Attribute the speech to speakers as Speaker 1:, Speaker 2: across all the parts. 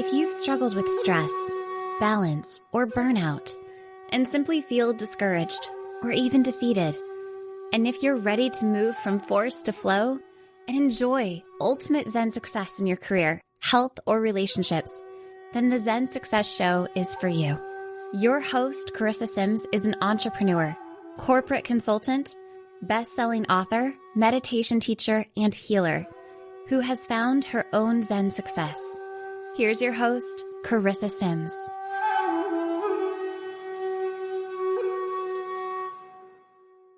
Speaker 1: If you've struggled with stress, balance, or burnout, and simply feel discouraged or even defeated, and if you're ready to move from force to flow and enjoy ultimate Zen success in your career, health, or relationships, then the Zen Success Show is for you. Your host, Carissa Sims, is an entrepreneur, corporate consultant, best-selling author, meditation teacher, and healer who has found her own Zen success. Here's your host, Carissa Sims.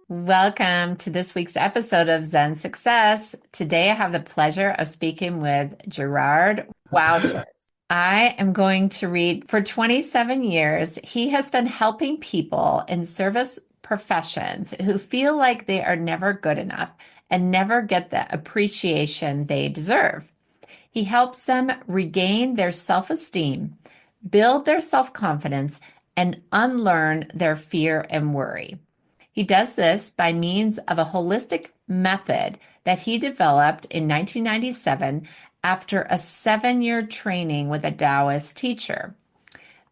Speaker 1: Welcome to this week's episode of Zen Success. Today I have the pleasure of speaking with Gerard Wouters. I am going to read, for 27 years, he has been helping people in service professions who feel like they are never good enough and never get the appreciation they deserve. He helps them regain their self-esteem, build their self-confidence, and unlearn their fear and worry. He does this by means of a holistic method that he developed in 1997 after a 7-year training with a Taoist teacher.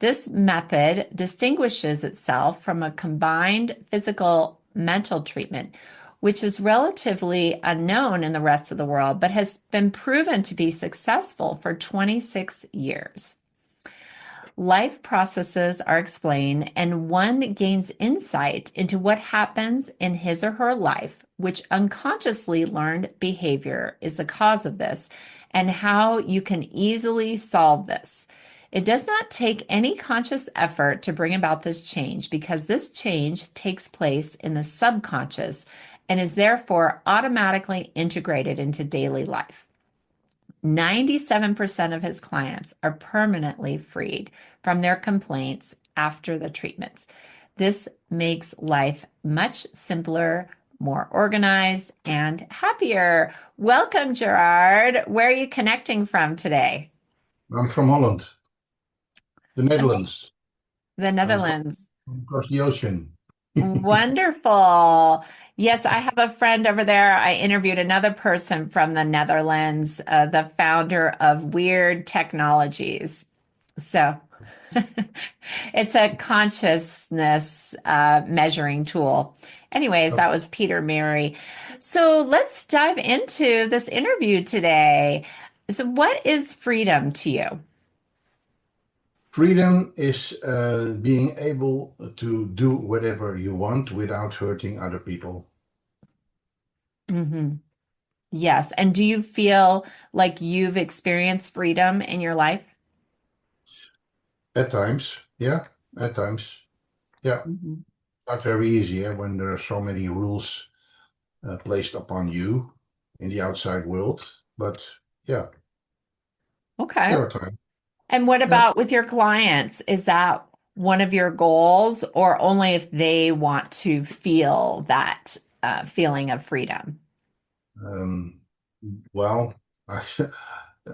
Speaker 1: This method distinguishes itself from a combined physical mental treatment, which is relatively unknown in the rest of the world, but has been proven to be successful for 26 years. Life processes are explained, and one gains insight into what happens in his or her life, which unconsciously learned behavior is the cause of this, and how you can easily solve this. It does not take any conscious effort to bring about this change because this change takes place in the subconscious and is therefore automatically integrated into daily life. 97% of his clients are permanently freed from their complaints after the treatments. This makes life much simpler, more organized, and happier. Welcome, Gerard. Where are you connecting from today?
Speaker 2: I'm from Holland, the Netherlands.
Speaker 1: The Netherlands.
Speaker 2: Across the ocean.
Speaker 1: Wonderful. Yes, I have a friend over there. I interviewed another person from the Netherlands, the founder of Weird Technologies. So it's a consciousness measuring tool. Anyways, that was Peter Mary. So let's dive into this interview today. So what is freedom to you?
Speaker 2: Freedom is being able to do whatever you want without hurting other people.
Speaker 1: Mm-hmm. Yes. And do you feel like you've experienced freedom in your life?
Speaker 2: At times, yeah, at times, yeah.
Speaker 1: Mhm.
Speaker 2: Not very easy when there are so many rules placed upon you in the outside world, but yeah,
Speaker 1: Okay.
Speaker 2: there are times.
Speaker 1: And what
Speaker 2: Yeah.
Speaker 1: about with your clients? Is that one of your goals, or only if they want to feel that feeling of freedom?
Speaker 2: Um, well, I,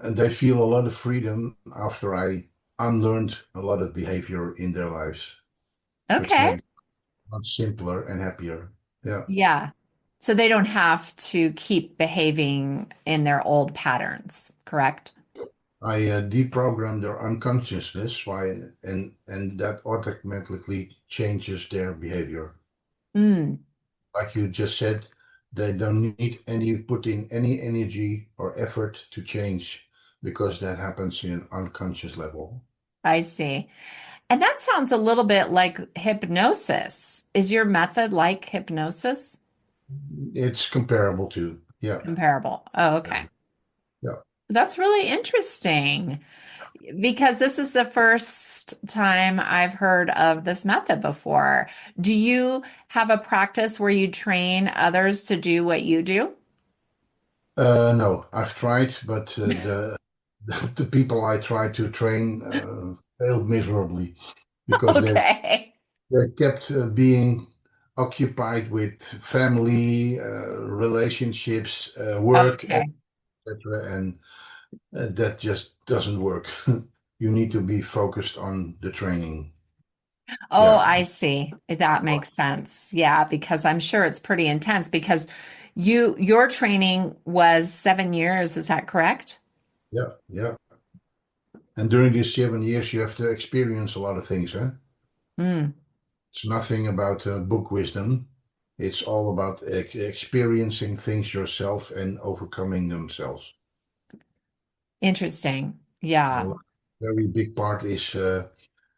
Speaker 2: they feel a lot of freedom after I unlearned a lot of behavior in their lives, which
Speaker 1: Okay.
Speaker 2: makes it much simpler and happier. Yeah.
Speaker 1: Yeah. So they don't have to keep behaving in their old patterns, correct?
Speaker 2: I deprogram their unconsciousness and that automatically changes their behavior.
Speaker 1: Mm,
Speaker 2: Like you just said, they don't need putting any energy or effort to change because that happens in an unconscious level.
Speaker 1: I see. And that sounds a little bit like hypnosis. Is your method like hypnosis?
Speaker 2: It's comparable to, yeah,
Speaker 1: Comparable. Oh,
Speaker 2: yeah,
Speaker 1: okay.
Speaker 2: yeah.
Speaker 1: That's really interesting because this is the first time I've heard of this method before. Do you have a practice where you train others to do what you do?
Speaker 2: No, I've tried, but the people I tried to train failed miserably because
Speaker 1: Okay.
Speaker 2: they kept being occupied with family, relationships, work,
Speaker 1: Okay.
Speaker 2: etc., and that just doesn't work. You need to be focused on the training.
Speaker 1: Oh,
Speaker 2: Yeah.
Speaker 1: I see. That makes sense. Yeah, because I'm sure it's pretty intense because your training was 7 years, is that correct?
Speaker 2: Yeah, yeah. And during these 7 years, you have to experience a lot of things, huh?
Speaker 1: Mm,
Speaker 2: It's nothing about book wisdom. It's all about experiencing things yourself and overcoming themselves.
Speaker 1: interesting.
Speaker 2: A
Speaker 1: Yeah.
Speaker 2: very big part is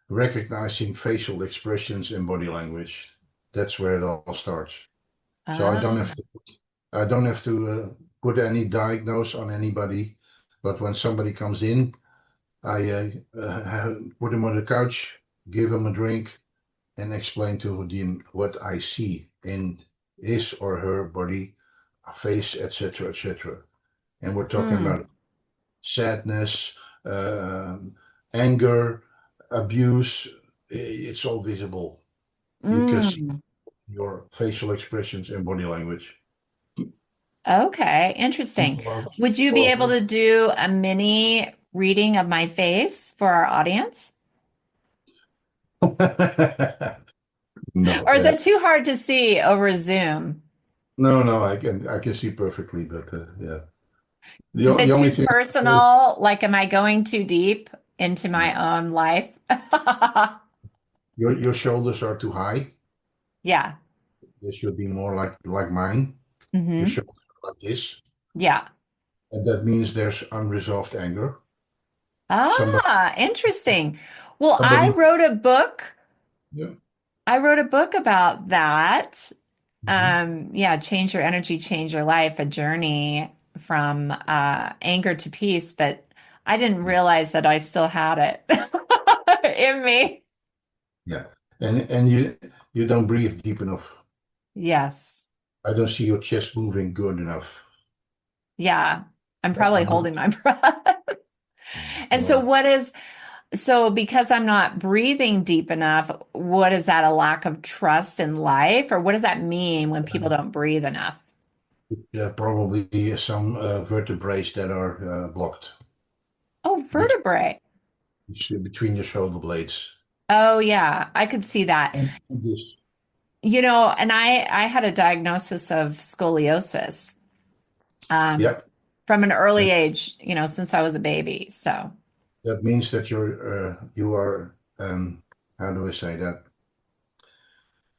Speaker 2: recognizing facial expressions and body language. That's where it all starts. So
Speaker 1: Ah,
Speaker 2: I don't have to put any diagnose on anybody, but when somebody comes in, I put them on the couch, give them a drink, and explain to them what I see in his or her body, face, etc., etc. And we're talking
Speaker 1: mm,
Speaker 2: about sadness, um anger, abuse. It's all visible. You can see
Speaker 1: mm.
Speaker 2: your facial expressions and body language.
Speaker 1: Okay, interesting. Would you be able
Speaker 2: Moreover,
Speaker 1: to do a mini reading of my face for our audience?
Speaker 2: no,
Speaker 1: Or is it too hard to see over Zoom?
Speaker 2: no, I can see perfectly, but yeah,
Speaker 1: Is
Speaker 2: the
Speaker 1: it
Speaker 2: only
Speaker 1: too
Speaker 2: thing
Speaker 1: personal? Like, am I going too deep into my own life?
Speaker 2: your shoulders are too high.
Speaker 1: Yeah.
Speaker 2: They should be more like mine. Your
Speaker 1: Hmm.
Speaker 2: shoulders are like this,
Speaker 1: Yeah.
Speaker 2: and that means there's unresolved anger. Somebody,
Speaker 1: Ah, interesting. Well, I
Speaker 2: somebody,
Speaker 1: wrote a book.
Speaker 2: yeah.
Speaker 1: I wrote a book about that.
Speaker 2: Mhm.
Speaker 1: Yeah, change your energy, change your life, a journey from anger to peace, but I didn't realize that I still had it in me.
Speaker 2: Yeah, and you don't breathe deep enough.
Speaker 1: Yes.
Speaker 2: I don't see your chest moving good enough.
Speaker 1: Yeah. I'm
Speaker 2: I
Speaker 1: probably
Speaker 2: would.
Speaker 1: holding my breath. And so
Speaker 2: Well,
Speaker 1: so because I'm not breathing deep enough, what is that, a lack of trust in life? Or what does that mean when people don't breathe enough?
Speaker 2: there probably some vertebrae that are blocked
Speaker 1: Oh,
Speaker 2: between,
Speaker 1: vertebrae.
Speaker 2: between your shoulder blades.
Speaker 1: Oh yeah, I could see that.
Speaker 2: And this,
Speaker 1: And I had a diagnosis of scoliosis um,
Speaker 2: yeah,
Speaker 1: from an early
Speaker 2: and
Speaker 1: age, since I was a baby. So,
Speaker 2: that means that you are how do I say that?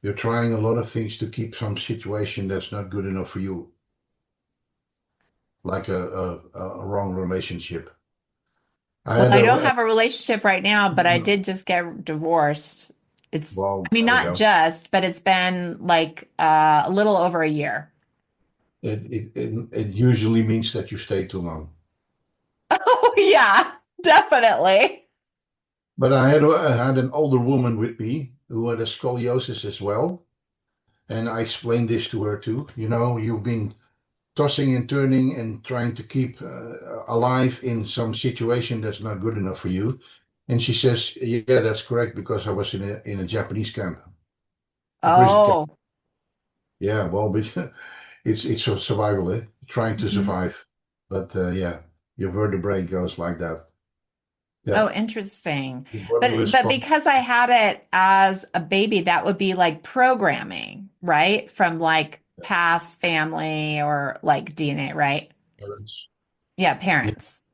Speaker 2: You're trying a lot of things to keep some situation that's not good enough for you, like a wrong relationship. I
Speaker 1: well,
Speaker 2: had
Speaker 1: I don't
Speaker 2: a
Speaker 1: have a relationship right now, but I did just get divorced.
Speaker 2: well,
Speaker 1: I mean,
Speaker 2: there we
Speaker 1: not
Speaker 2: go.
Speaker 1: just, but it's been like a little over a year.
Speaker 2: It usually means that you stay too long.
Speaker 1: Oh, yeah, definitely.
Speaker 2: But I had an older woman with me who had a scoliosis as well, and I explained this to her too. You've been tossing and turning and trying to keep alive in some situation that's not good enough for you. And she says, "Yeah, that's correct because I was in a Japanese camp, a prison camp.
Speaker 1: Oh,
Speaker 2: Yeah, well, but it's a survival, eh? Trying to
Speaker 1: mhm.
Speaker 2: survive. But yeah, your vertebrae goes like that. Yeah,
Speaker 1: Oh, interesting.
Speaker 2: your body
Speaker 1: But
Speaker 2: responds.
Speaker 1: because I had it as a baby, that would be like programming, right? From like past family or like DNA, right? Yeah,
Speaker 2: Yeah,
Speaker 1: parents.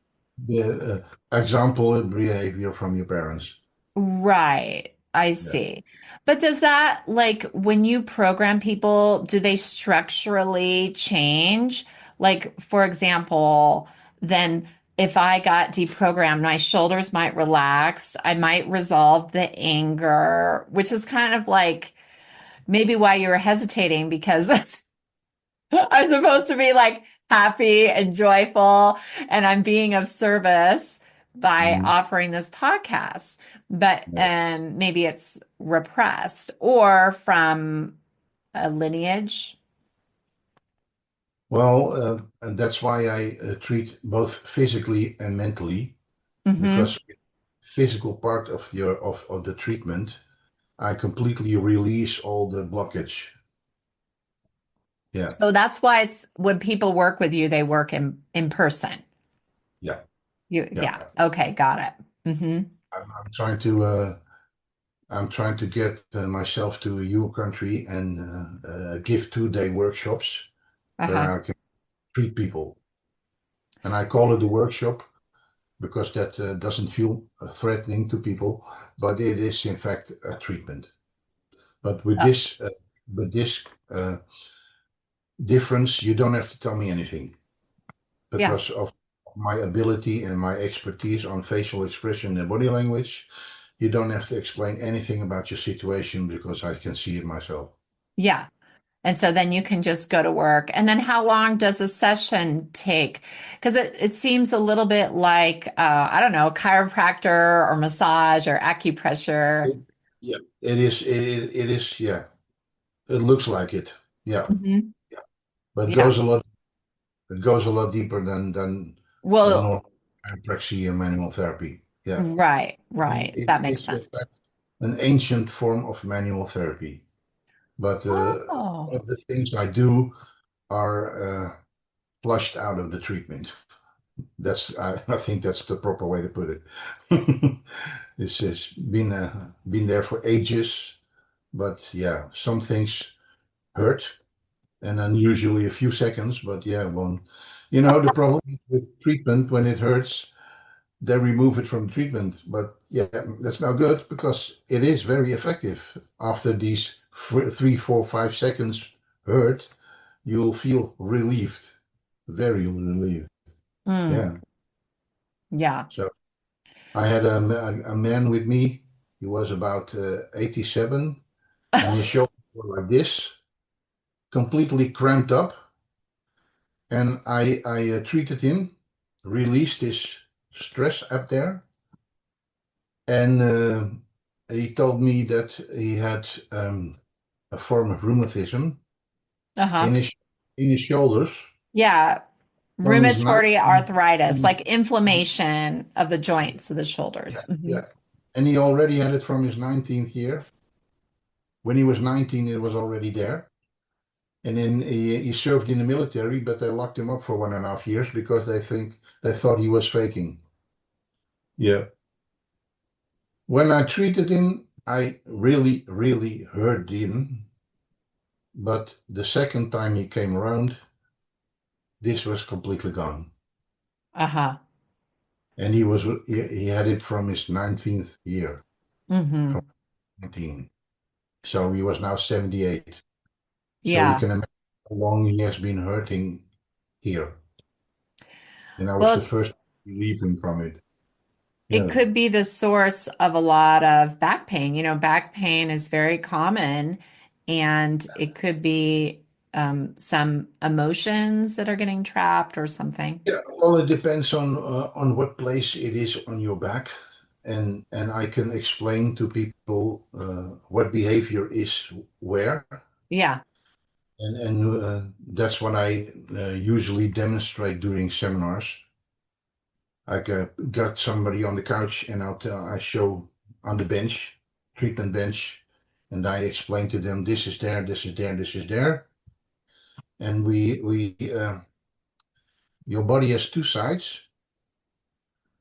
Speaker 2: the example and behavior from your parents.
Speaker 1: Right. I
Speaker 2: Yeah.
Speaker 1: see. But does that, like, when you program people, do they structurally change? Like, for example, then if I got deprogrammed, my shoulders might relax. I might resolve the anger, which is kind of like maybe why you were hesitating because I'm supposed to be like happy and joyful, and I'm being of service by
Speaker 2: Mhm.
Speaker 1: offering this podcast. But
Speaker 2: Yeah.
Speaker 1: maybe it's repressed or from a lineage.
Speaker 2: Well, and that's why I treat both physically and mentally,
Speaker 1: Hmm.
Speaker 2: because physical part of the treatment, I completely release all the blockage. Yeah,
Speaker 1: So that's why it's when people work with you, they work in person.
Speaker 2: yeah, yeah.
Speaker 1: Yeah. Okay. Got it. Hmm.
Speaker 2: I'm trying to get myself to your country and give 2-day workshops
Speaker 1: Uh-huh.
Speaker 2: where I can treat people, and I call it a workshop. because that doesn't feel threatening to people, but it is in fact a treatment. But
Speaker 1: Uh,
Speaker 2: with this difference, you don't have to tell me anything
Speaker 1: yeah.
Speaker 2: because of my ability and my expertise on facial expression and body language. You don't have to explain anything about your situation because I can see it myself.
Speaker 1: Yeah. And so then you can just go to work. And then how long does a session take? Because it seems a little bit like, I don't know, chiropractor or massage or acupressure.
Speaker 2: Yeah, it is. It is. Yeah, it looks like it. Yeah,
Speaker 1: Hmm.
Speaker 2: yeah. But
Speaker 1: Yeah.
Speaker 2: it goes a lot deeper than a
Speaker 1: Well,
Speaker 2: normal chiropractic and manual therapy. Yeah,
Speaker 1: right,
Speaker 2: and
Speaker 1: right.
Speaker 2: it
Speaker 1: That makes
Speaker 2: is
Speaker 1: sense.
Speaker 2: in fact an ancient form of manual therapy. But
Speaker 1: Oh,
Speaker 2: all of the things I do are flushed out of the treatment. I think that's the proper way to put it. This has been there for ages, but yeah, some things hurt, and then usually a few seconds. But yeah, one, the problem with treatment when it hurts, they remove it from treatment. But yeah, that's now good because it is very effective. After these 3, 4, 5 seconds hurt, you'll feel relieved, very relieved.
Speaker 1: mm,
Speaker 2: Yeah.
Speaker 1: yeah.
Speaker 2: So I had a man with me. He was about 87, and his shoulders were like this, completely cramped up. And I treated him, released his stress up there, and he told me that he had a form of rheumatism
Speaker 1: Uh-huh.
Speaker 2: in his shoulders
Speaker 1: Yeah.
Speaker 2: from his
Speaker 1: Rheumatoid
Speaker 2: 19th.
Speaker 1: arthritis, like inflammation of the joints of the
Speaker 2: Yeah,
Speaker 1: shoulders. Hmm.
Speaker 2: yeah. And he already had it from his 19th year. When he was 19, it was already there. And then he served in the military, but they locked him up for 1.5 years because they thought he was faking. Yeah. When I treated him, I really, really hurt him. But the second time he came around, this was completely gone.
Speaker 1: Uh-huh.
Speaker 2: And he had it from his 19th year, from
Speaker 1: Hmm.
Speaker 2: 19. So he was now 78. So you
Speaker 1: Yeah.
Speaker 2: can imagine how long he has been hurting here. And I was
Speaker 1: Well,
Speaker 2: the first to relieve him from it.
Speaker 1: it
Speaker 2: Yeah.
Speaker 1: could be the source of a lot of back pain. Back pain is very common, and it could be some emotions that are getting trapped or something.
Speaker 2: Yeah, well, it depends on what place it is on your back, and I can explain to people what behavior is where,
Speaker 1: Yeah.
Speaker 2: and that's what I usually demonstrate during seminars. I got somebody on the couch, and I show on the bench, treatment bench, and I explain to them this is there, this is there, this is there, and we your body has two sides.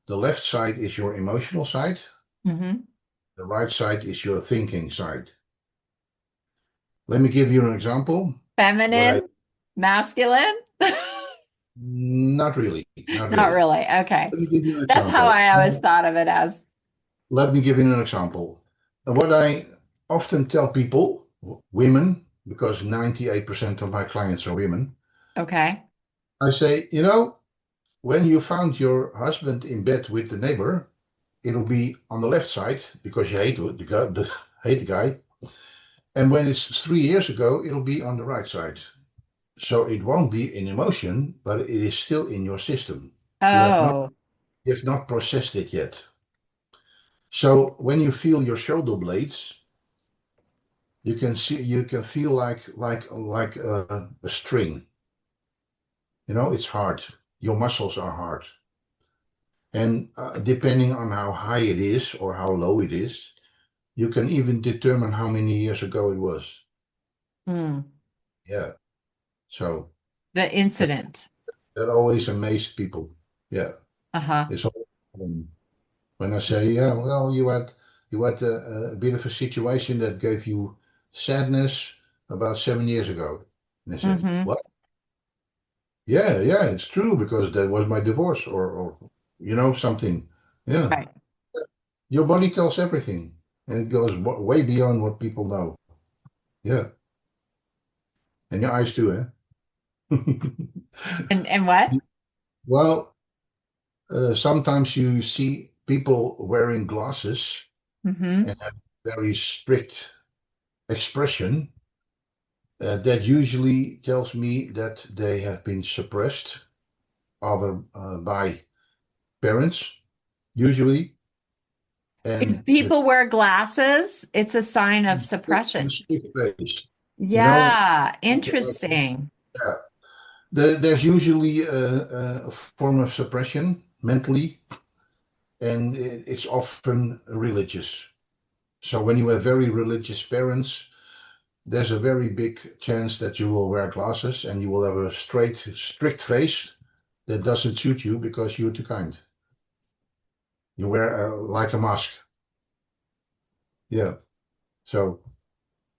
Speaker 2: The left side is your emotional side.
Speaker 1: Hmm.
Speaker 2: The right side is your thinking side. Let me give you an example. What I
Speaker 1: Feminine, masculine?
Speaker 2: Not really, not
Speaker 1: Not
Speaker 2: really.
Speaker 1: really. Okay.
Speaker 2: Let me give you an
Speaker 1: That's how
Speaker 2: example.
Speaker 1: I always thought of it as.
Speaker 2: Let me give you an example. What I often tell people, women, because 98% of my clients are women,
Speaker 1: Okay.
Speaker 2: I say, when you found your husband in bed with the neighbor, it'll be on the left side because you hate the guy, hate the guy. And when it's 3 years ago, it'll be on the right side. So it won't be an emotion, but it is still in your system. You have not
Speaker 1: Oh,
Speaker 2: you have not processed it yet. So when you feel your shoulder blades, you can feel like a string. It's hard. Your muscles are hard, and depending on how high it is or how low it is, you can even determine how many years ago it was.
Speaker 1: mm.
Speaker 2: Yeah. So
Speaker 1: The
Speaker 2: that,
Speaker 1: incident.
Speaker 2: that always amazed people. Yeah.
Speaker 1: Uh-huh.
Speaker 2: It's all. When I say, yeah, well, you had a bit of a situation that gave you sadness about 7 years ago. And they say,
Speaker 1: Hmm.
Speaker 2: what? Yeah, yeah, it's true because that was my divorce, or something. Yeah.
Speaker 1: Right.
Speaker 2: Your body tells everything, and it goes way beyond what people know. Yeah. And your eyes too, eh?
Speaker 1: And what?
Speaker 2: Well, sometimes you see people wearing glasses and
Speaker 1: Hmm.
Speaker 2: have very strict expression. That usually tells me that they have been suppressed either by parents, usually,
Speaker 1: If
Speaker 2: and
Speaker 1: people wear glasses, it's a sign of
Speaker 2: a
Speaker 1: suppression.
Speaker 2: strict face. You know,
Speaker 1: Yeah,
Speaker 2: like,
Speaker 1: interesting.
Speaker 2: yeah. There's usually a form of suppression mentally, and it's often religious. So when you have very religious parents, there's a very big chance that you will wear glasses and you will have a strict face that doesn't suit you because you're too kind. You wear like a mask. Yeah. So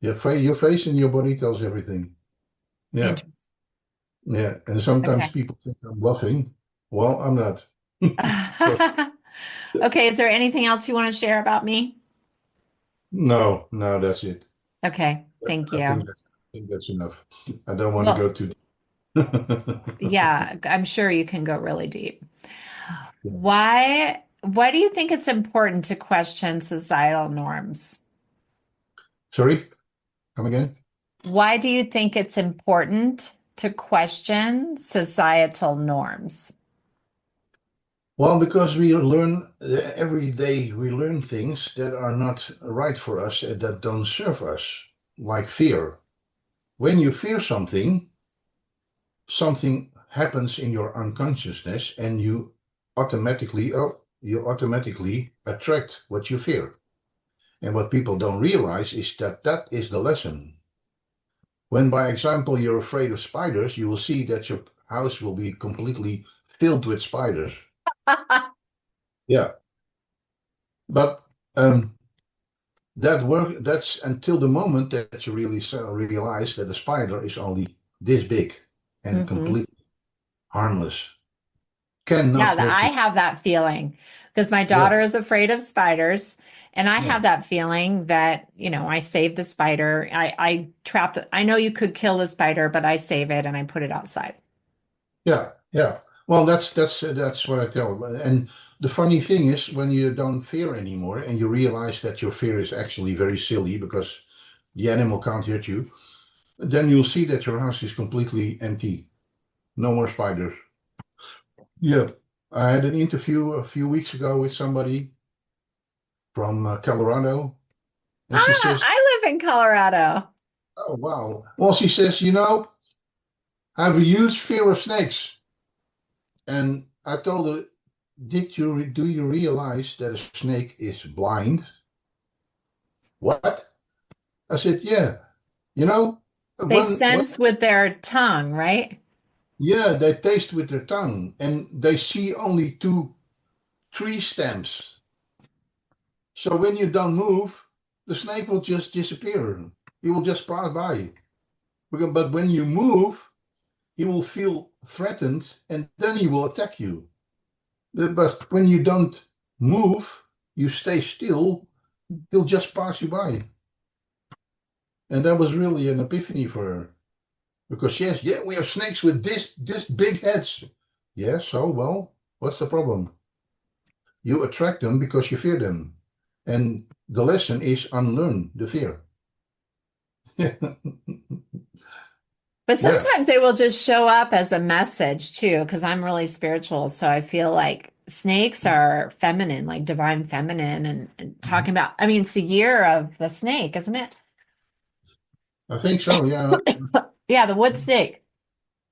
Speaker 2: your face and your body tells everything. Yeah.
Speaker 1: Interesting.
Speaker 2: Yeah. And sometimes
Speaker 1: Okay.
Speaker 2: people think I'm bluffing. Well, I'm not. So,
Speaker 1: Okay, is there anything else you want to share about me?
Speaker 2: no, no, that's it.
Speaker 1: Okay, thank
Speaker 2: I think
Speaker 1: you.
Speaker 2: that's enough. I don't want to go
Speaker 1: Well,
Speaker 2: too deep.
Speaker 1: yeah, I'm sure you can go really deep.
Speaker 2: Yeah.
Speaker 1: Why do you think it's important to question societal norms?
Speaker 2: Sorry, come again?
Speaker 1: Why do you think it's important to question societal norms?
Speaker 2: Well, because we learn every day, we learn things that are not right for us and that don't serve us, like fear. When you fear something, something happens in your unconsciousness and you automatically attract what you fear. And what people don't realize is that that is the lesson. When, by example, you're afraid of spiders, you will see that your house will be completely filled with spiders. Yeah, but that's until the moment that you really realize that the spider is only this big and
Speaker 1: Hmm.
Speaker 2: completely harmless,
Speaker 1: Yeah,
Speaker 2: cannot hurt
Speaker 1: I
Speaker 2: you.
Speaker 1: have that feeling because my
Speaker 2: Yeah,
Speaker 1: daughter is afraid of spiders. And I
Speaker 2: yeah,
Speaker 1: have that feeling that, I saved the spider. I trapped it. I know you could kill the spider, but I save it and I put it outside.
Speaker 2: yeah, yeah. Well, that's what I tell them. And the funny thing is, when you don't fear anymore and you realize that your fear is actually very silly because the animal can't hurt you, then you'll see that your house is completely empty. No more spiders. Yeah. I had an interview a few weeks ago with somebody from Colorado, and she
Speaker 1: Ah,
Speaker 2: says,
Speaker 1: I live in Colorado.
Speaker 2: "Oh wow." Well, she says, I have a huge fear of snakes, and I told her, do you realize that a snake is blind?" What? I said, "Yeah. You know,
Speaker 1: They
Speaker 2: when
Speaker 1: sense with their tongue, right?
Speaker 2: yeah, they taste with their tongue, and they see only two tree stems. So when you don't move, the snake will just disappear. He will just pass by. But when you move, he will feel threatened and then he will attack you. But when you don't move, you stay still, he'll just pass you by. And that was really an epiphany for her. Because yes, yeah, we have snakes with this big heads. Yeah, so well, what's the problem? You attract them because you fear them. And the lesson is unlearn the fear.
Speaker 1: But
Speaker 2: Yeah.
Speaker 1: sometimes they will just show up as a message too, because I'm really spiritual. So I feel like snakes are feminine, like divine feminine, and talking about, I mean, it's the year of the snake, isn't it?
Speaker 2: I think so. Yeah.
Speaker 1: Yeah, the wood snake.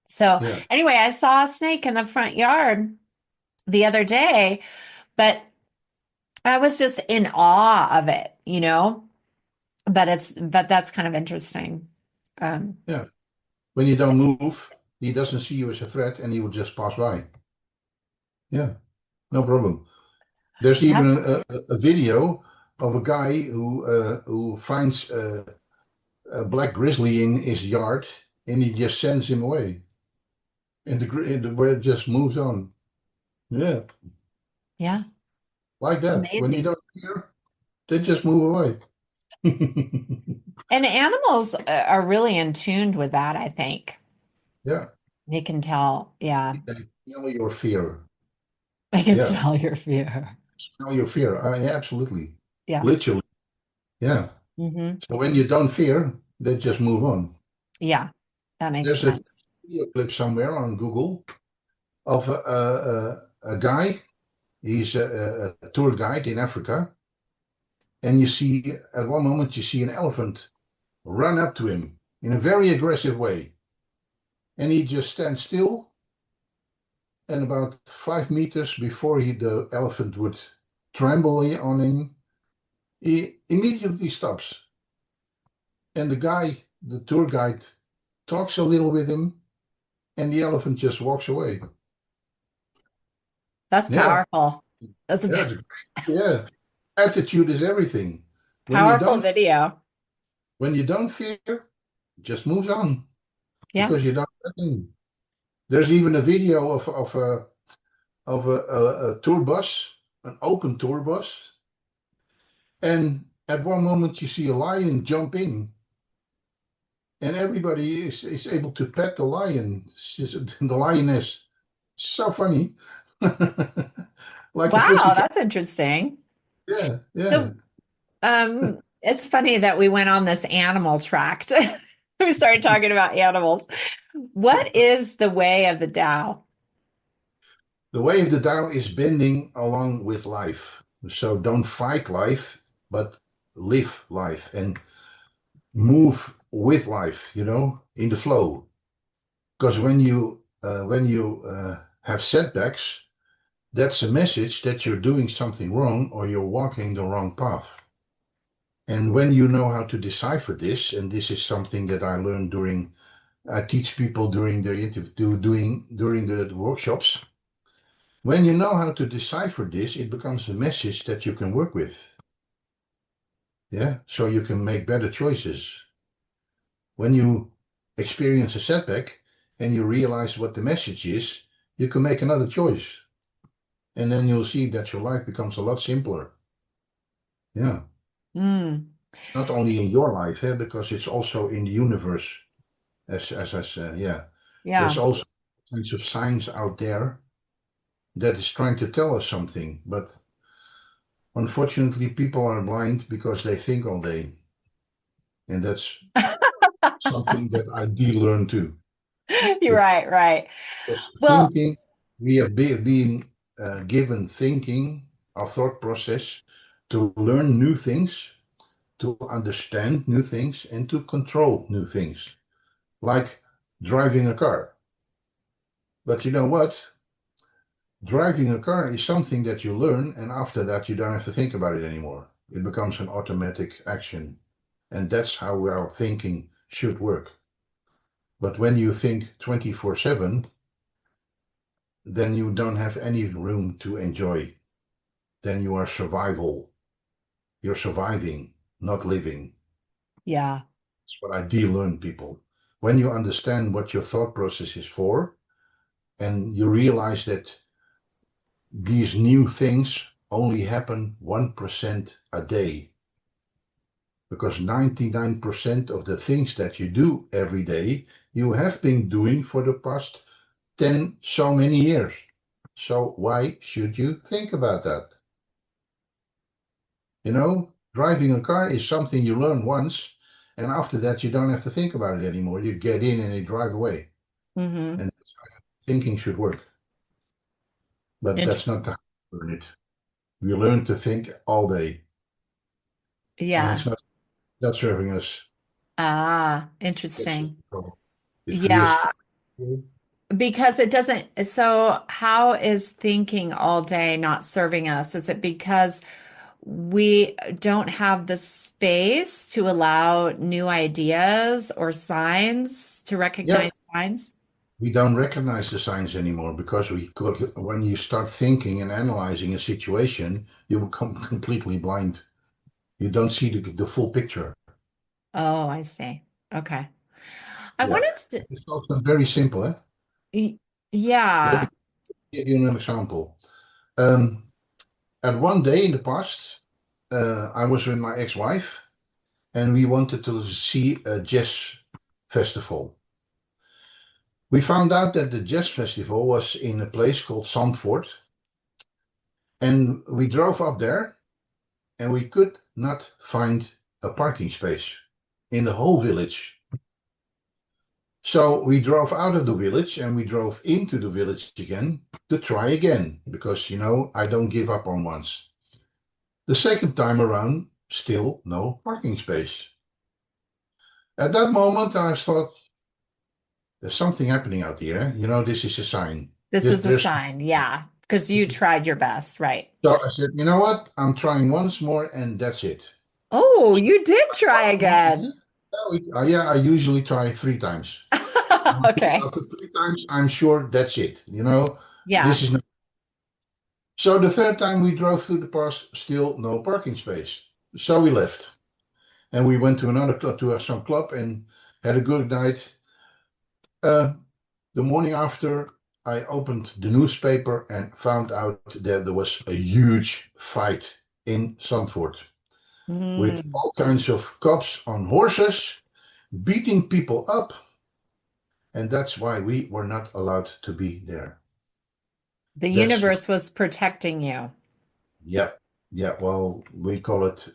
Speaker 1: So
Speaker 2: Yeah.
Speaker 1: anyway, I saw a snake in the front yard the other day, but I was just in awe of it. But that's kind of interesting. Um,
Speaker 2: Yeah. When you don't move, he doesn't see you as a threat and he will just pass by. Yeah. No problem. There's even
Speaker 1: that,
Speaker 2: a video of a guy who finds a black grizzly in his yard and he just sends him away. And the bird just moves on. Yeah.
Speaker 1: Yeah.
Speaker 2: Like that. When you
Speaker 1: Amazing.
Speaker 2: don't fear, they just move away.
Speaker 1: And animals are really in tune with that, I think.
Speaker 2: Yeah,
Speaker 1: They can tell. Yeah.
Speaker 2: they smell your fear.
Speaker 1: They can
Speaker 2: Yeah,
Speaker 1: smell your fear.
Speaker 2: smell your fear. Yeah, absolutely.
Speaker 1: Yeah.
Speaker 2: Literally. Yeah.
Speaker 1: Hmm.
Speaker 2: So when you don't fear, they just move on.
Speaker 1: Yeah. That makes
Speaker 2: There's a
Speaker 1: sense.
Speaker 2: video clip somewhere on Google of a guy. He's a tour guide in Africa, and you see at one moment you see an elephant run up to him in a very aggressive way, and he just stands still. And about 5 meters before the elephant would tremble on him, he immediately stops. And the tour guide, talks a little with him, and the elephant just walks away.
Speaker 1: That's
Speaker 2: Yeah,
Speaker 1: powerful. That's a
Speaker 2: yeah, yeah. Attitude is everything. When you
Speaker 1: powerful
Speaker 2: don't,
Speaker 1: video.
Speaker 2: when you don't fear, it just moves on
Speaker 1: Yeah.
Speaker 2: because you don't. There's even a video of a tour bus, an open tour bus, and at one moment you see a lion jump in, and everybody is able to pet the lion. The lioness. So funny. Like a
Speaker 1: Wow,
Speaker 2: pussycat.
Speaker 1: that's interesting.
Speaker 2: Yeah, yeah.
Speaker 1: So, it's funny that we went on this animal tract. We started talking about animals. What is the way of the Tao?
Speaker 2: The way of the Tao is bending along with life. So don't fight life, but live life and move with life, in the flow. Because when you have setbacks, that's a message that you're doing something wrong or you're walking the wrong path. And when you know how to decipher this, and this is something that I teach people during the interview, during the workshops. When you know how to decipher this, it becomes a message that you can work with. Yeah, so you can make better choices. When you experience a setback and you realize what the message is, you can make another choice. And then you'll see that your life becomes a lot simpler. Yeah.
Speaker 1: Mm,
Speaker 2: Not only in your life, because it's also in the universe. Yeah. There's
Speaker 1: yeah.
Speaker 2: also kinds of science out there that is trying to tell us something, but unfortunately, people are blind because they think all day. And that's something that I de-learn too.
Speaker 1: You're right, right.
Speaker 2: Because
Speaker 1: Well,
Speaker 2: thinking, we have been given thinking, our thought process, to learn new things, to understand new things, and to control new things, like driving a car. But you know what? Driving a car is something that you learn, and after that, you don't have to think about it anymore. It becomes an automatic action. And that's how our thinking should work. But when you think 24/7, then you don't have any room to enjoy. Then you are survival. You're surviving, not living.
Speaker 1: yeah.
Speaker 2: That's what I de-learn people. When you understand what your thought process is for, and you realize that these new things only happen 1% a day, because 99% of the things that you do every day, you have been doing for the past 10 so many years. So why should you think about that? Driving a car is something you learn once, and after that, you don't have to think about it anymore. You get in and you drive away.
Speaker 1: Hmm.
Speaker 2: And thinking should work, but that's
Speaker 1: Interesting.
Speaker 2: not how we learn it. We learn to think all day, and
Speaker 1: Yeah.
Speaker 2: it's not serving us.
Speaker 1: Ah,
Speaker 2: That's the
Speaker 1: interesting.
Speaker 2: problem. If we
Speaker 1: Yeah,
Speaker 2: just,
Speaker 1: because it doesn't. So, how is thinking all day not serving us? Is it because we don't have the space to allow new ideas or signs to
Speaker 2: yeah,
Speaker 1: recognize signs?
Speaker 2: we don't recognize the signs anymore because when you start thinking and analyzing a situation, you become completely blind. You don't see the full picture.
Speaker 1: Oh, I see. Okay. I
Speaker 2: Yeah.
Speaker 1: wanted to,
Speaker 2: It's also very simple.
Speaker 1: y-
Speaker 2: Let me
Speaker 1: yeah.
Speaker 2: give you an example. Um, And one day in the past, I was with my ex-wife, and we wanted to see a jazz festival. We found out that the jazz festival was in a place called Zandvoort, and we drove up there, and we could not find a parking space in the whole village. So we drove out of the village and we drove into the village again to try again because, I don't give up on once. The second time around, still no parking space. At that moment, I thought, there's something happening out here. This is a sign.
Speaker 1: This is a
Speaker 2: There's,
Speaker 1: sign. Yeah. Because you tried your best, right?
Speaker 2: so I said, you know what? I'm trying once more and that's it.
Speaker 1: Oh, you did try again.
Speaker 2: Yeah, I usually try 3 times.
Speaker 1: Okay.
Speaker 2: After 3 times, I'm sure that's it.
Speaker 1: Yeah.
Speaker 2: This is not. So the third time we drove through the pass, still no parking space. So we left and we went to another club, to some club, and had a good night. Uh, the morning after, I opened the newspaper and found out that there was a huge fight in Zandvoort with
Speaker 1: Mm.
Speaker 2: all kinds of cops on horses beating people up, and that's why we were not allowed to be there.
Speaker 1: The
Speaker 2: That's
Speaker 1: universe was protecting you.
Speaker 2: Yeah, yeah. Well, we call it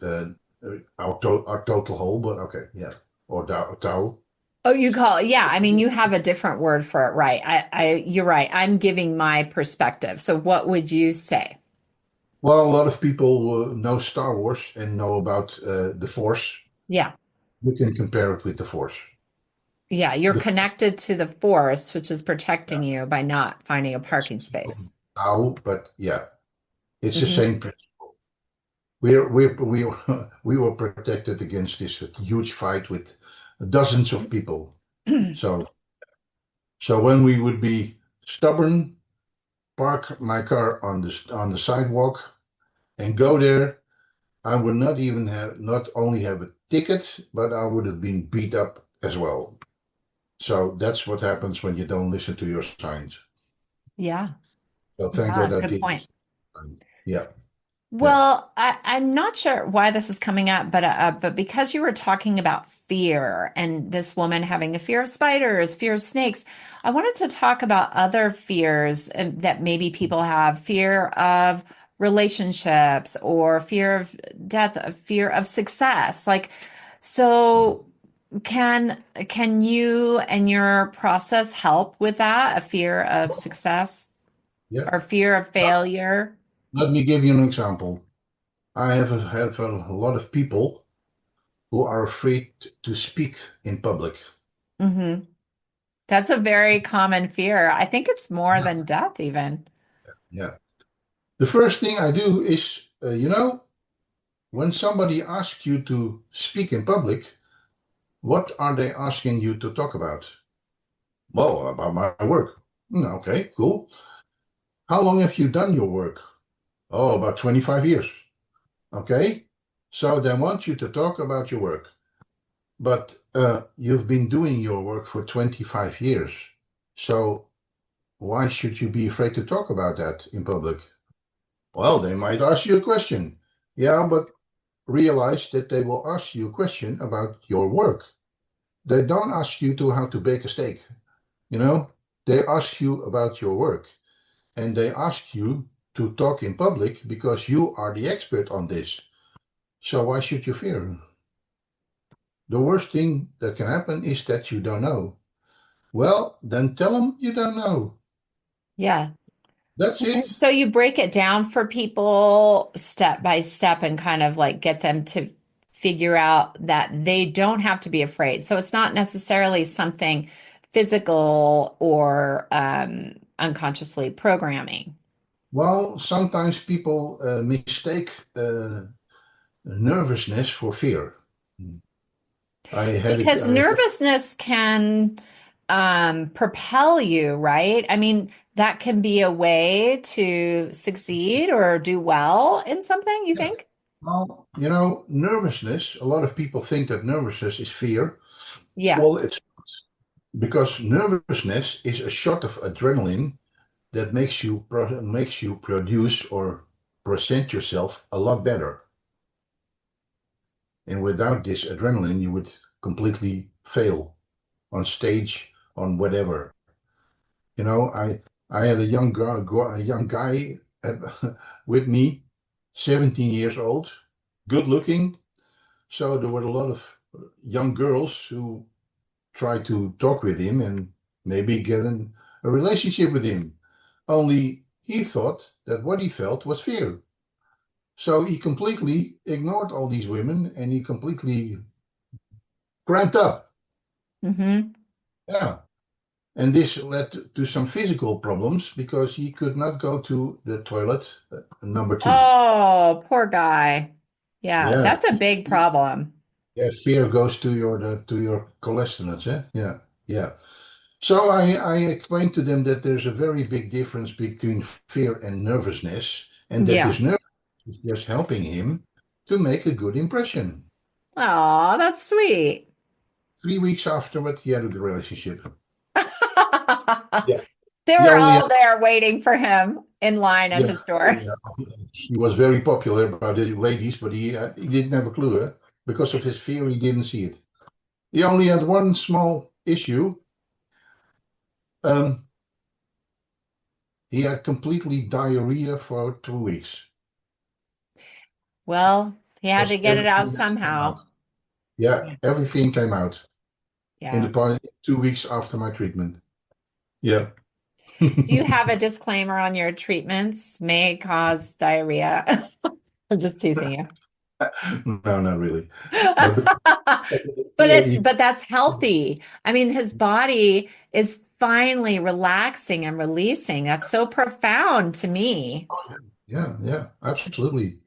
Speaker 2: our total whole, but okay, yeah, or Tao.
Speaker 1: Oh, you call it, yeah. I mean, you have a different word for it, right? You're right. I'm giving my perspective. So what would you say?
Speaker 2: Well, a lot of people know Star Wars and know about the Force.
Speaker 1: Yeah.
Speaker 2: You can compare it with the Force.
Speaker 1: Yeah. You're
Speaker 2: The
Speaker 1: connected to the force, which is
Speaker 2: yeah,
Speaker 1: protecting you by not finding a
Speaker 2: it's
Speaker 1: parking space.
Speaker 2: Tao, but yeah, it's the
Speaker 1: Hmm.
Speaker 2: same principle. We were protected against this huge fight with dozens of people. So when we would be stubborn, park my car on the sidewalk and go there, I would not only have a ticket, but I would have been beat up as well. So that's what happens when you don't listen to your signs.
Speaker 1: Yeah.
Speaker 2: So thank
Speaker 1: Yeah.
Speaker 2: God I
Speaker 1: Good
Speaker 2: did
Speaker 1: point.
Speaker 2: this. Yeah, yeah,
Speaker 1: Well, I'm not sure why this is coming up, but because you were talking about fear and this woman having a fear of spiders, fear of snakes, I wanted to talk about other fears that maybe people have, fear of relationships or fear of death, fear of success. Like, so can you and your process help with that, a fear of success
Speaker 2: yeah.
Speaker 1: or fear of failure?
Speaker 2: Let me give you an example. I have a lot of people who are afraid to speak in public.
Speaker 1: Hmm. That's a very common fear. I think it's more
Speaker 2: Yeah,
Speaker 1: than death, even.
Speaker 2: yeah. The first thing I do is, when somebody asks you to speak in public, what are they asking you to talk about? Well, about my work. Okay, cool. How long have you done your work? Oh, about 25 years. Okay. So they want you to talk about your work. But you've been doing your work for 25 years. So why should you be afraid to talk about that in public? Well, they might ask you a question. Yeah, but realize that they will ask you a question about your work. They don't ask you to how to bake a steak, you know? They ask you about your work. And they ask you to talk in public because you are the expert on this. So why should you fear? The worst thing that can happen is that you don't know. Well, then tell them you don't know.
Speaker 1: Yeah.
Speaker 2: That's
Speaker 1: And
Speaker 2: it.
Speaker 1: so you break it down for people step by step and kind of like get them to figure out that they don't have to be afraid. So it's not necessarily something physical or unconsciously programming.
Speaker 2: Well, sometimes people mistake nervousness for fear. I had
Speaker 1: Because
Speaker 2: a,
Speaker 1: nervousness can propel you, right? I mean, that can be a way to succeed or do well in something, you
Speaker 2: yeah.
Speaker 1: think?
Speaker 2: Well, nervousness. A lot of people think that nervousness is fear.
Speaker 1: Yeah.
Speaker 2: Well, it's because nervousness is a shot of adrenaline that makes you produce or present yourself a lot better. And without this adrenaline, you would completely fail on stage, on whatever. You know, I had a young guy at, with me, 17 years old, good looking. So there were a lot of young girls who tried to talk with him and maybe get a relationship with him. Only he thought that what he felt was fear. So he completely ignored all these women and he completely cramped up.
Speaker 1: Hmm.
Speaker 2: Yeah. And this led to some physical problems because he could not go to the toilet number two.
Speaker 1: Oh, poor guy. Yeah,
Speaker 2: Yeah.
Speaker 1: that's a big problem.
Speaker 2: Yeah, fear goes to your cholesterol, eh? Yeah, yeah. So I explained to them that there's a very big difference between fear and nervousness, and that
Speaker 1: Yeah.
Speaker 2: this nervousness is just helping him to make a good impression.
Speaker 1: Oh, that's sweet.
Speaker 2: 3 weeks afterward, he had a good relationship. Yeah.
Speaker 1: They
Speaker 2: He
Speaker 1: were
Speaker 2: only had,
Speaker 1: all there waiting for him in line at
Speaker 2: yeah,
Speaker 1: his door.
Speaker 2: yeah. He was very popular by the ladies, but he didn't have a clue, eh? Because of his fear, he didn't see it. He only had one small issue. Um, he had completely diarrhea for 2 weeks
Speaker 1: Well, he had to
Speaker 2: because
Speaker 1: get it out
Speaker 2: everything has come out.
Speaker 1: somehow.
Speaker 2: Yeah,
Speaker 1: Yeah.
Speaker 2: everything came out in the
Speaker 1: Yeah.
Speaker 2: part 2 weeks after my treatment. Yeah.
Speaker 1: Do you have a disclaimer on your treatments may cause diarrhea? I'm just teasing you.
Speaker 2: No, not really. No,
Speaker 1: But
Speaker 2: yeah,
Speaker 1: but that's healthy. I mean, his body is finally relaxing and releasing. That's so profound to me.
Speaker 2: yeah, yeah,
Speaker 1: It's
Speaker 2: absolutely.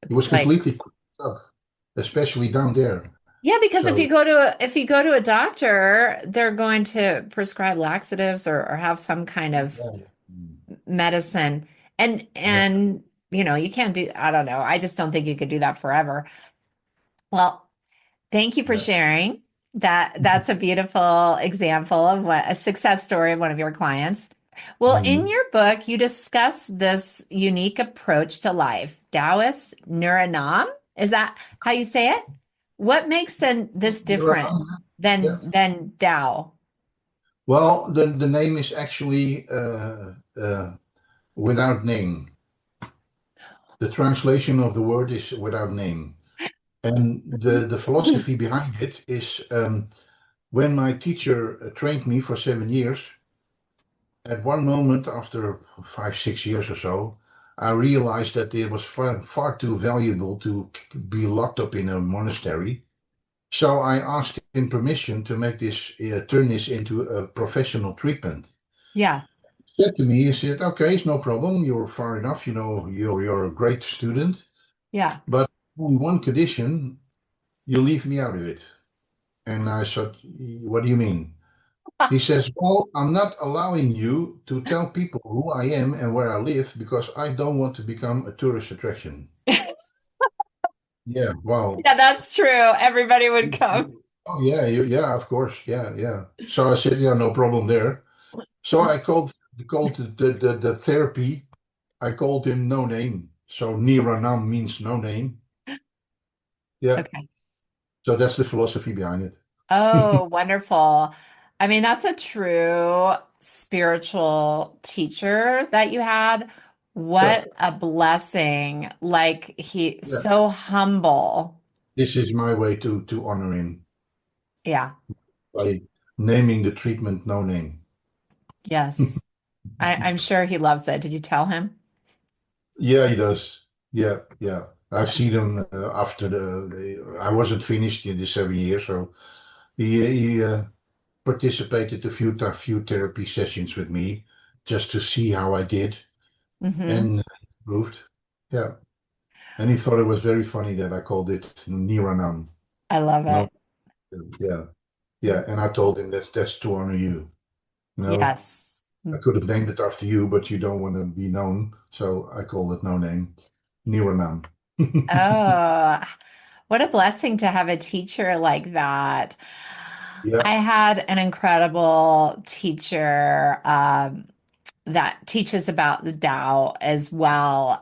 Speaker 2: He was
Speaker 1: it's like,
Speaker 2: completely up, especially down there.
Speaker 1: yeah, because
Speaker 2: So
Speaker 1: if you go to a doctor, they're going to prescribe laxatives or have some kind of
Speaker 2: yeah, mm,
Speaker 1: medicine.
Speaker 2: yeah,
Speaker 1: And you can't do, I don't know. I just don't think you could do that forever. Well, thank you for
Speaker 2: yeah.
Speaker 1: sharing. That's a beautiful example of what a success story of one of your clients. Well, in
Speaker 2: Mhm.
Speaker 1: your book, you discuss this unique approach to life, Taoist Nuranam. Is that how you say it? What makes this different
Speaker 2: Yeah.
Speaker 1: than Tao?
Speaker 2: Well, the name is actually without name. The translation of the word is without name. And the philosophy behind it is when my teacher trained me for 7 years, at one moment after 5, 6 years or so, I realized that it was far too valuable to be locked up in a monastery. So I asked him permission to make this, turn this into a professional treatment.
Speaker 1: Yeah,
Speaker 2: He said to me, he said, okay, it's no problem. You're far enough. You know, you're a great student,
Speaker 1: yeah.
Speaker 2: but on one condition, you leave me out of it. And I said, what do you mean? He says, well, I'm not allowing you to tell people who I am and where I live because I don't want to become a tourist attraction. Yeah, wow.
Speaker 1: Yeah, that's true. Everybody would come.
Speaker 2: Oh, yeah, yeah, of course. Yeah, yeah. So I said, yeah, no problem there. So I called the therapy. I called him no name. So Niranam means no name. Yeah.
Speaker 1: Okay.
Speaker 2: So that's the philosophy behind it.
Speaker 1: Oh, wonderful. I mean, that's a true spiritual teacher that you had.
Speaker 2: Yeah,
Speaker 1: What a blessing. Like he
Speaker 2: yeah.
Speaker 1: so humble.
Speaker 2: This is my way to honor him
Speaker 1: Yeah.
Speaker 2: by naming the treatment no name.
Speaker 1: Yes. I'm sure he loves it. Did you tell him?
Speaker 2: Yeah, he does. Yeah, yeah. I've seen him after I wasn't finished in the 7 years, so he participated a few therapy sessions with me just to see how I did
Speaker 1: Hmm.
Speaker 2: and improved. Yeah, and he thought it was very funny that I called it Niranam.
Speaker 1: I love
Speaker 2: No,
Speaker 1: it.
Speaker 2: yeah, yeah. And I told him that's to honor you. You know,
Speaker 1: Yes.
Speaker 2: I could have named it after you, but you don't want to be known, so I called it no name, Niranam.
Speaker 1: Oh, what a blessing to have a teacher like that.
Speaker 2: Yeah.
Speaker 1: I had an incredible teacher. that teaches about the Tao as well,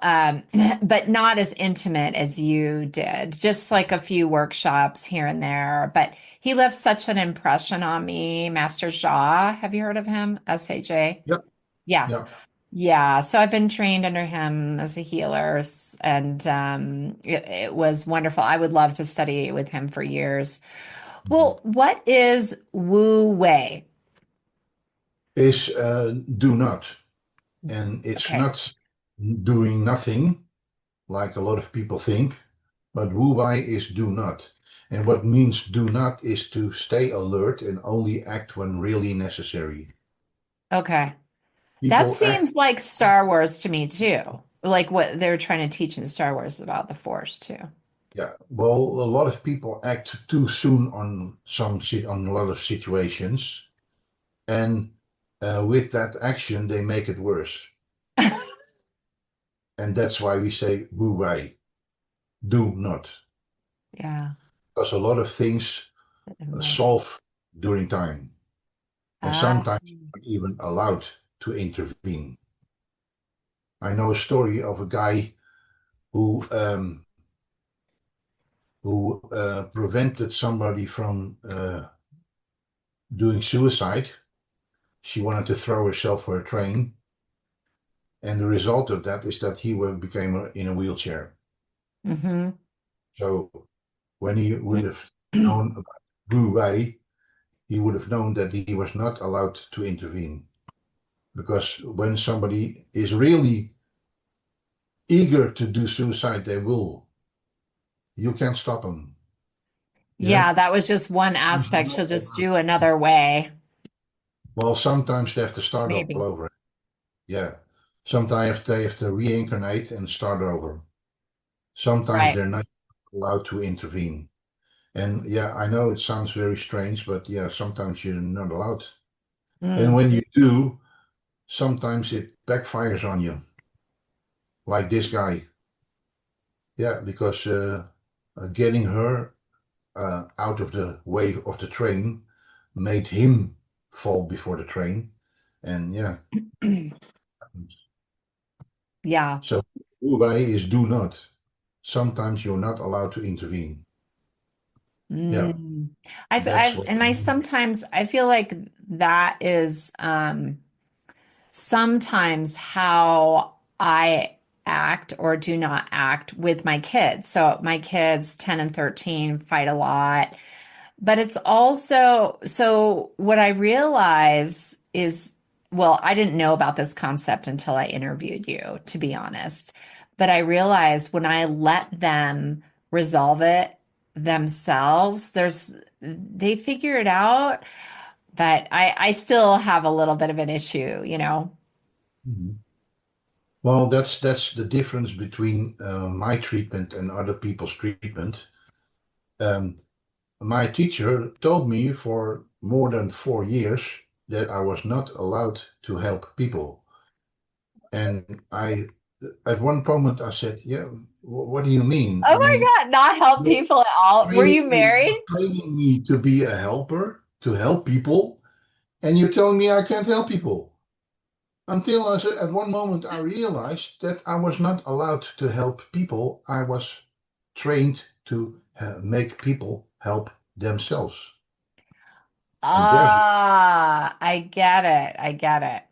Speaker 1: but not as intimate as you did. Just like a few workshops here and there. But he left such an impression on me. Master Jha, have you heard of him? SAJ.
Speaker 2: Yep.
Speaker 1: Yeah.
Speaker 2: Yeah.
Speaker 1: Yeah, so I've been trained under him as a healer, and it was wonderful. I would love to study with him for years.
Speaker 2: Mhm.
Speaker 1: Well, what is Wu Wei?
Speaker 2: Is do not. And it's
Speaker 1: Okay,
Speaker 2: not doing nothing like a lot of people think, but Wu Wei is do not. And what means do not is to stay alert and only act when really necessary.
Speaker 1: okay. That
Speaker 2: People act,
Speaker 1: seems like Star Wars to me too. Like what they're trying to teach in Star Wars about the Force too.
Speaker 2: yeah, well, a lot of people act too soon on on a lot of situations, and with that action, they make it worse. And that's why we say Wu Wei, do not.
Speaker 1: Yeah.
Speaker 2: Because a lot of things solve during time, and
Speaker 1: Ah,
Speaker 2: sometimes you're not even allowed to intervene. I know a story of a guy who prevented somebody from doing suicide. She wanted to throw herself for a train, and the result of that is that became in a wheelchair.
Speaker 1: mm-hmm.
Speaker 2: So when he would have known about Wu Wei, he would have known that he was not allowed to intervene. Because when somebody is really eager to do suicide, they will. You can't stop them. Yeah.
Speaker 1: Yeah, that was just one
Speaker 2: Sometimes
Speaker 1: aspect.
Speaker 2: not
Speaker 1: She'll just
Speaker 2: allowed.
Speaker 1: do another way,
Speaker 2: Well, sometimes they have to start all
Speaker 1: maybe.
Speaker 2: over. Yeah. Sometimes they have to reincarnate and start over. Sometimes
Speaker 1: Right.
Speaker 2: they're not allowed to intervene. And yeah, I know it sounds very strange, but yeah, sometimes you're not allowed. And
Speaker 1: Mm.
Speaker 2: when you do, sometimes it backfires on you, like this guy. Yeah, because getting her out of the way of the train made him fall before the train. And yeah,
Speaker 1: Yeah.
Speaker 2: so Uruguay is do not. Sometimes you're not allowed to intervene. Yeah,
Speaker 1: Mm.
Speaker 2: that's what.
Speaker 1: And I sometimes I feel like that is sometimes how I act or do not act with my kids. So my kids, 10 and 13, fight a lot. But it's also, so what I realize is, well, I didn't know about this concept until I interviewed you, to be honest. But I realized when I let them resolve it themselves, they figure it out. But I still have a little bit of an issue, you know?
Speaker 2: Mhm. Well, that's the difference between my treatment and other people's treatment. Um, my teacher told me for more than 4 years that I was not allowed to help people. And at one moment, I said, "Yeah, what do you mean?
Speaker 1: Oh
Speaker 2: I mean,
Speaker 1: my God, not help
Speaker 2: you're
Speaker 1: people at all. Were you
Speaker 2: you're
Speaker 1: married?
Speaker 2: training me to be a helper, to help people, and you're telling me I can't help people." Until I said, at one moment, I realized that I was not allowed to help people. I was trained to make people help themselves. And there's
Speaker 1: Ah, I get it. I get it.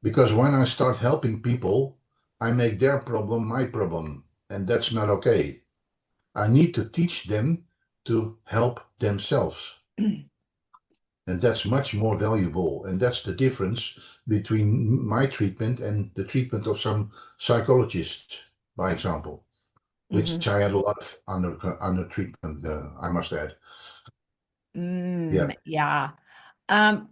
Speaker 2: because when I start helping people, I make their problem my problem, and that's not okay. I need to teach them to help themselves. And that's much more valuable. And that's the difference between my treatment and the treatment of some psychologists, by example, which
Speaker 1: Mhm.
Speaker 2: I had a lot of under treatment, I must add. Yeah.
Speaker 1: Yeah.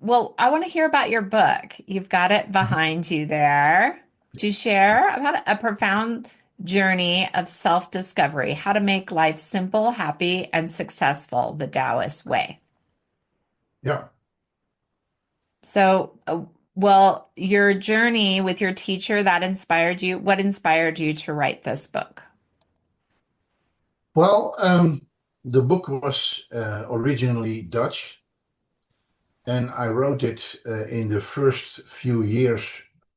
Speaker 1: Well, I want to hear about your book. You've got it behind you there. Would you share about a profound journey of self-discovery, how to make life simple, happy, and successful the Taoist way?
Speaker 2: Yeah.
Speaker 1: So, well, your journey with your teacher that inspired you. What inspired you to write this book?
Speaker 2: Well, the book was originally Dutch, And I wrote it in the first few years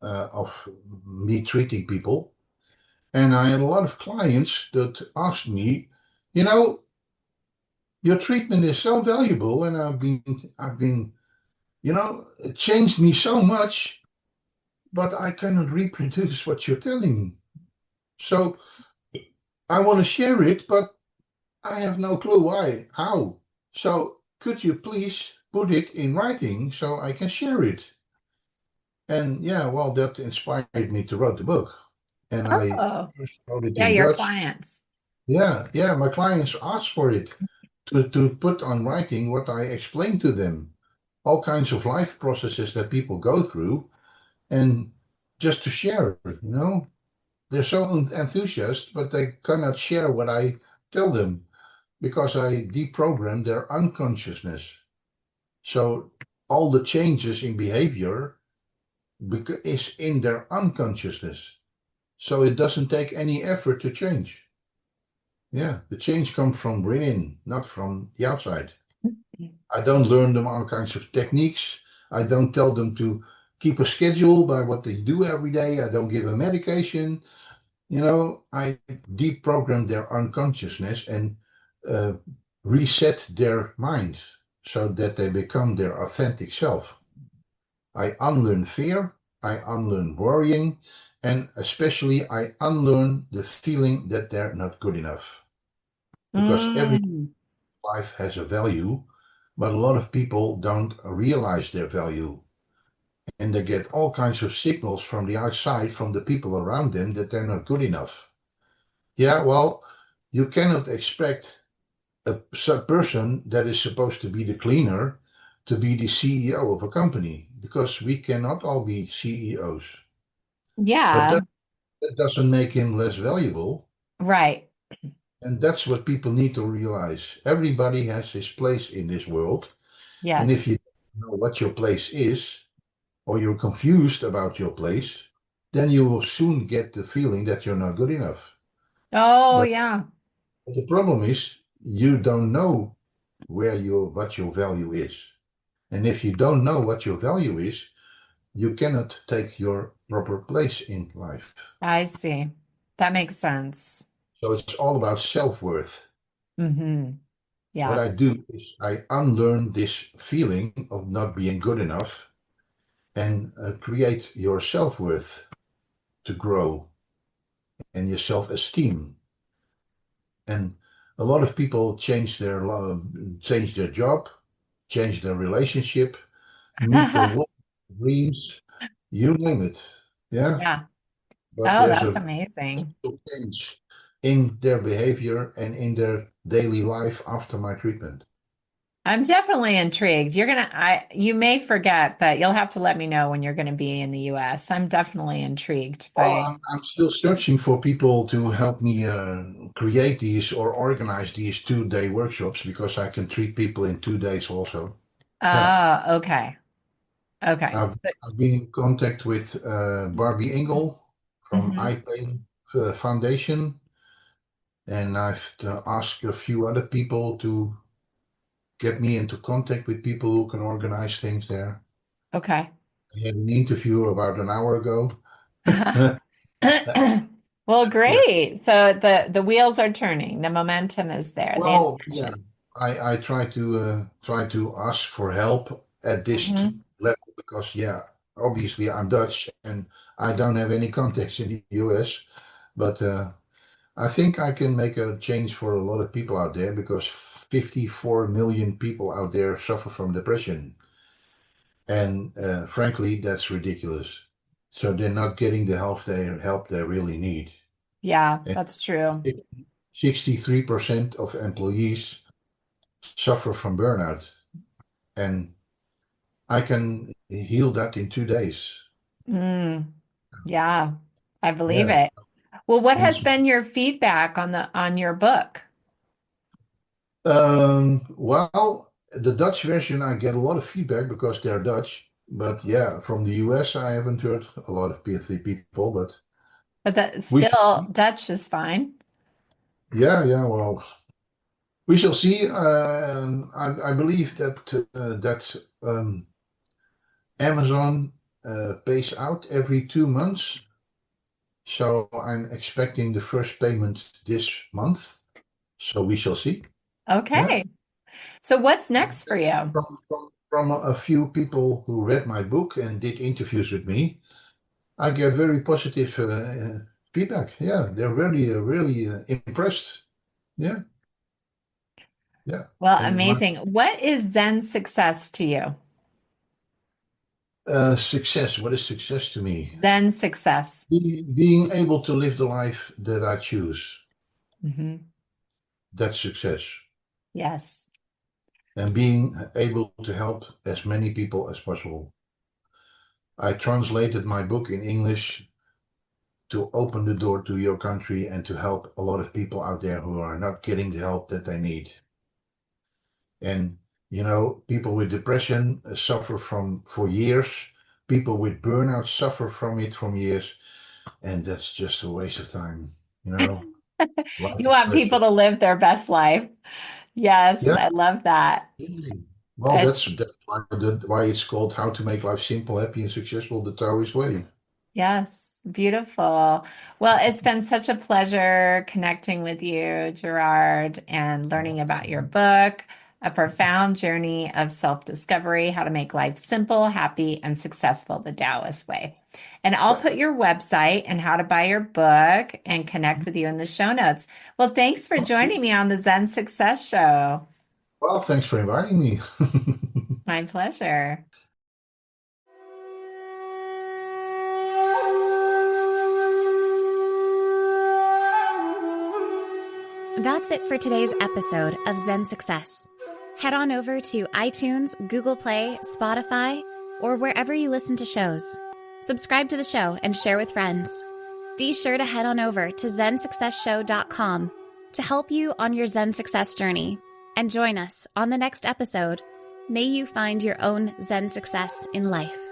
Speaker 2: of me treating people. And I had a lot of clients that asked me, you know, your treatment is so valuable, and I've been, it changed me so much, but I cannot reproduce what you're telling me. So I want to share it, but I have no clue why, how. So could you please put it in writing so I can share it? And yeah, well, that inspired me to write the book. And I
Speaker 1: Oh,
Speaker 2: first wrote it
Speaker 1: yeah,
Speaker 2: in
Speaker 1: your
Speaker 2: Dutch.
Speaker 1: clients.
Speaker 2: Yeah, yeah, my clients asked for it to put on writing what I explained to them. All kinds of life processes that people go through, and just to share it, They're so enthusiastic, but they cannot share what I tell them because I deprogram their unconsciousness. So all the changes in behavior is in their unconsciousness. So it doesn't take any effort to change. Yeah, the change comes from within, not from the outside. I don't learn them all kinds of techniques. I don't tell them to keep a schedule by what they do every day. I don't give them medication. I deprogram their unconsciousness and uh, reset their mind so that they become their authentic self. I unlearn fear, I unlearn worrying, and especially I unlearn the feeling that they're not good enough. Because every
Speaker 1: Mm,
Speaker 2: life has a value, but a lot of people don't realize their value. And they get all kinds of signals from the outside, from the people around them, that they're not good enough. Yeah, well, you cannot expect a person that is supposed to be the cleaner to be the CEO of a company because we cannot all be CEOs. But
Speaker 1: yeah,
Speaker 2: that doesn't make him less valuable.
Speaker 1: right.
Speaker 2: And that's what people need to realize. Everybody has his place in this world. And if you
Speaker 1: Yes.
Speaker 2: don't know what your place is, or you're confused about your place, then you will soon get the feeling that you're not good enough.
Speaker 1: Oh,
Speaker 2: But
Speaker 1: yeah.
Speaker 2: the problem is you don't know what your value is. And if you don't know what your value is, you cannot take your proper place in life.
Speaker 1: I see. That makes sense.
Speaker 2: So it's all about self-worth.
Speaker 1: Hmm.
Speaker 2: What
Speaker 1: Yeah.
Speaker 2: I do is I unlearn this feeling of not being good enough and create your self-worth to grow and your self-esteem. And a lot of people change their job, change their relationship, meet their woman dreams, you name it. Yeah.
Speaker 1: Yeah.
Speaker 2: But
Speaker 1: Oh,
Speaker 2: there's
Speaker 1: that's
Speaker 2: a
Speaker 1: amazing.
Speaker 2: change in their behavior and in their daily life after my treatment.
Speaker 1: I'm definitely intrigued. You may forget, but you'll have to let me know when you're going to be in the US. I'm definitely intrigued
Speaker 2: Well,
Speaker 1: by,
Speaker 2: I'm still searching for people to help me create these or organize these 2 day workshops because I can treat people in 2 days also. Yeah.
Speaker 1: okay. Okay.
Speaker 2: I've, I've been in contact with Barbie Engel from
Speaker 1: Mhm.
Speaker 2: iPain Foundation, and I've asked a few other people to get me into contact with people who can organize things there.
Speaker 1: Okay.
Speaker 2: I had an interview about an hour ago.
Speaker 1: Well,
Speaker 2: Yeah.
Speaker 1: great. So the wheels are turning. The momentum is there, the
Speaker 2: Well, yeah.
Speaker 1: intention.
Speaker 2: I try to ask for help at this
Speaker 1: Hmm.
Speaker 2: level because yeah, obviously I'm Dutch and I don't have any contacts in the US, but I think I can make a change for a lot of people out there because 54 million people out there suffer from depression. And frankly, that's ridiculous. So they're not getting the help they really need.
Speaker 1: Yeah,
Speaker 2: And
Speaker 1: that's true.
Speaker 2: 63% of employees suffer from burnout, and I can heal that in 2 days.
Speaker 1: Mm, yeah, I believe
Speaker 2: Yeah.
Speaker 1: it. Well, what
Speaker 2: And
Speaker 1: has been your feedback on your book?
Speaker 2: well, the Dutch version, I get a lot of feedback because they're Dutch. But yeah, from the US, I haven't heard a lot of people. But
Speaker 1: But that
Speaker 2: we should
Speaker 1: still
Speaker 2: see.
Speaker 1: Dutch is fine.
Speaker 2: Yeah, yeah. Well, We shall see. I believe that Amazon pays out every 2 months. So I'm expecting the first payment this month. So we shall see. Yeah.
Speaker 1: Okay. So what's next for you?
Speaker 2: From a few people who read my book and did interviews with me, I get very positive feedback. Yeah, they're really impressed. Yeah, yeah.
Speaker 1: Well,
Speaker 2: And my
Speaker 1: amazing. What is Zen success to you?
Speaker 2: success, what is success to me?
Speaker 1: Zen success.
Speaker 2: Being able to live the life that I choose,
Speaker 1: Hmm.
Speaker 2: that's success.
Speaker 1: Yes.
Speaker 2: And being able to help as many people as possible. I translated my book in English to open the door to your country and to help a lot of people out there who are not getting the help that they need. And people with depression suffer from for years. People with burnout suffer from it from years, and that's just a waste of time. You know, life
Speaker 1: You
Speaker 2: is
Speaker 1: want people
Speaker 2: precious.
Speaker 1: to live their best life. Yes,
Speaker 2: Yeah.
Speaker 1: I love that.
Speaker 2: Really. Well,
Speaker 1: It's
Speaker 2: that's why it's called How to Make Life Simple, Happy, and Successful the Taoist Way.
Speaker 1: Yes, beautiful. Well, it's been such a pleasure connecting with you, Gerard, and learning about your book, A Profound Journey of Self-Discovery, How to Make Life Simple, Happy, and Successful the Taoist Way. And I'll
Speaker 2: Yeah.
Speaker 1: put your website and how to buy your book and connect with you in the show notes. Well, thanks for joining me on the Zen Success Show.
Speaker 2: Well, thanks for inviting me.
Speaker 1: My pleasure.
Speaker 3: That's it for today's episode of Zen Success. Head on over to iTunes, Google Play, Spotify, or wherever you listen to shows. Subscribe to the show and share with friends. Be sure to head on over to ZenSuccessShow.com to help you on your Zen success journey. And join us on the next episode. May you find your own Zen success in life.